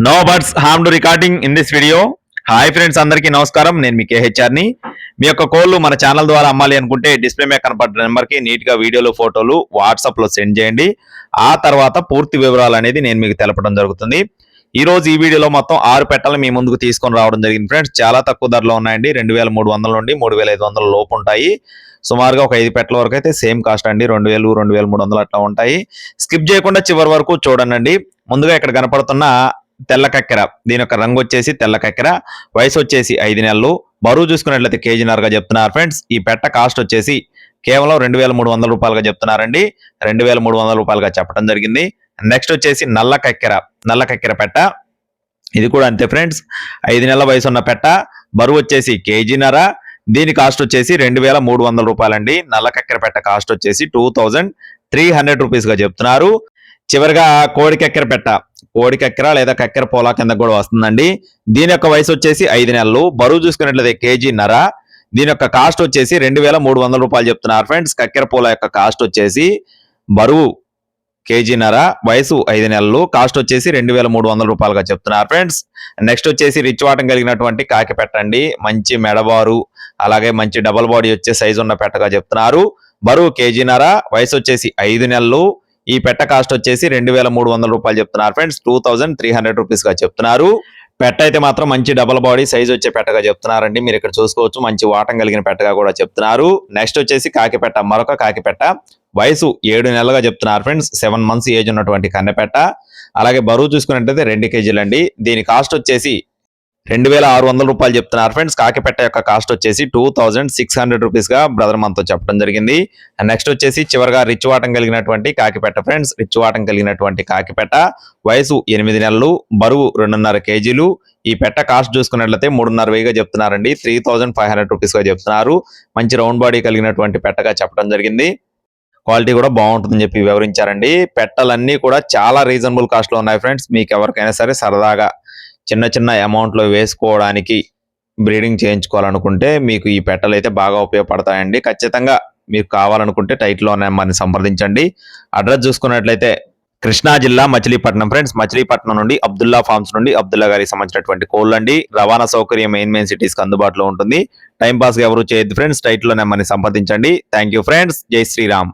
No birds harm to recording in this video. Hi friends, అందరికీ నమస్కారం. నేను మీ కేహెచ్ఆర్ని. మీ యొక్క కోళ్ళు మన ఛానల్ ద్వారా అమ్మాలి అనుకుంటే డిస్ప్లే మీద కనపడ్డ నెంబర్కి నీట్గా వీడియోలు ఫోటోలు వాట్సాప్లో సెండ్ చేయండి. ఆ తర్వాత పూర్తి వివరాలు అనేది నేను మీకు తెలపడం జరుగుతుంది. ఈ రోజు ఈ వీడియోలో మొత్తం 6 పెట్టలు మీ ముందుకు తీసుకొని రావడం జరిగింది ఫ్రెండ్స్. చాలా తక్కువ ధరలో ఉన్నాయండి. 2300 నుండి 3500 లోపు ఉంటాయి. సుమారుగా ఒక 5 పెట్టల వరకు అయితే సేమ్ కాస్ట్ అండి. 2000, 2300 అట్లా ఉంటాయి. స్కిప్ చేయకుండా చివరి వరకు చూడండి. ముందుగా ఇక్కడ కనపడుతున్న తెల్ల కక్కెర, దీని యొక్క రంగు వచ్చేసి తెల్ల కక్కెర, వయసు వచ్చేసి 5 నెలలు, బరువు చూసుకున్నట్లయితే కేజీన్నరగా చెప్తున్నారు ఫ్రెండ్స్. ఈ పెట్ట కాస్ట్ వచ్చేసి కేవలం 2300 రూపాయలుగా చెప్తున్నారండి. 2300 రూపాయలుగా చెప్పడం జరిగింది. నెక్స్ట్ వచ్చేసి నల్ల కక్కెర పెట్ట, ఇది కూడా అంతే ఫ్రెండ్స్. 5 నెలల వయసు ఉన్న పెట్ట, బరువు వచ్చేసి కేజీన్నర, దీని కాస్ట్ వచ్చేసి 2300 రూపాయలండి. నల్ల కక్కెర పెట్ట కాస్ట్ వచ్చేసి 2300 రూపీస్ గా చెప్తున్నారు. చివరిగా కోడి కక్కెర లేదా కక్కెర పోలా కింద కూడా వస్తుందండి. దీని యొక్క వయసు వచ్చేసి 5 నెలలు, బరువు చూసుకున్నట్లయితే కేజీన్నర, దీని యొక్క కాస్ట్ వచ్చేసి 2300 రూపాయలు చెప్తున్నారు ఫ్రెండ్స్. కక్కెర పోలా యొక్క కాస్ట్ వచ్చేసి బరువు కేజీన్నర, వయసు 5 నెలలు, కాస్ట్ వచ్చేసి 2300 రూపాయలుగా చెప్తున్నారు ఫ్రెండ్స్. నెక్స్ట్ వచ్చేసి రిచ్ వాటం కలిగినటువంటి కాకి పెట్టండి. మంచి మెడబారు, అలాగే మంచి డబల్ బాడీ వచ్చే సైజు ఉన్న పెట్టగా చెప్తున్నారు. బరువు కేజీన్నర, వయసు వచ్చేసి 5 నెలలు. ఈ పెట్ట కాస్ట్ వచ్చేసి 2300 రూపాయలు చెప్తున్నారు ఫ్రెండ్స్. 2300 రూపీస్ గా చెప్తున్నారు. పెట్ట అయితే మాత్రం మంచి డబల్ బాడీ సైజ్ వచ్చే పెట్టగా చెప్తున్నారండి. మీరు ఇక్కడ చూసుకోవచ్చు, మంచి వాటం కలిగిన పెట్టగా కూడా చెప్తున్నారు. నెక్స్ట్ వచ్చేసి కాకిపెట్ట, మరొక కాకిపెట్ట, వయసు 7 నెలలుగా చెప్తున్నారు ఫ్రెండ్స్. 7 months ఏజ్ ఉన్నటువంటి కన్నెపెట్ట. అలాగే బరువు చూసుకున్నట్టయితే 2 కేజీలండి. దీని కాస్ట్ వచ్చేసి 2600 రూపాయలు చెప్తున్నారు ఫ్రెండ్స్. కాకిపెట్ట యొక్క కాస్ట్ వచ్చేసి 2600 రూపీస్ గా బ్రదర్ మనతో చెప్పడం జరిగింది. నెక్స్ట్ వచ్చేసి చివరిగా రిచ్ వాటం కలిగినటువంటి కాకిపెట్ట ఫ్రెండ్స్. రిచ్ వాటం కలిగినటువంటి కాకిపెట్ట, వయసు 8 నెలలు, బరువు 2.5 కేజీలు. ఈ పెట్ట కాస్ట్ చూసుకున్నట్లయితే 3500 చెప్తున్నారండి. 3500 రూపీస్ గా చెప్తున్నారు. మంచి రౌండ్ బాడీ కలిగినటువంటి పెట్టగా చెప్పడం జరిగింది. క్వాలిటీ కూడా బాగుంటుందని చెప్పి వివరించారండి. పెట్టలన్నీ కూడా చాలా రీజనబుల్ కాస్ట్ లో ఉన్నాయి ఫ్రెండ్స్. మీకు ఎవరికైనా సరే సరదాగా చిన్న అమౌంట్ లో వేసుకోవడానికి బ్రీడింగ్ చేయించుకోవాలనుకుంటే మీకు ఈ పెట్టలు అయితే బాగా ఉపయోగపడతాయండి. ఖచ్చితంగా మీకు కావాలనుకుంటే టైటిల్ లో నెంబర్ని సంప్రదించండి. అడ్రస్ చూసుకున్నట్లయితే కృష్ణా జిల్లా మచిలీపట్నం ఫ్రెండ్స్. మచిలీపట్నం నుండి అబ్దుల్లా ఫార్మ్స్ నుండి అబ్దుల్లా గారికి సంబంధించినటువంటి కోళ్ళండి. రవాణా సౌకర్యం మెయిన్ సిటీస్ కి అందుబాటులో ఉంటుంది. టైం పాస్ గా ఎవరు చేయొద్దు ఫ్రెండ్స్. టైటిల్ లో నెంబర్ని సంప్రదించండి. Thank you friends. జై శ్రీరామ్.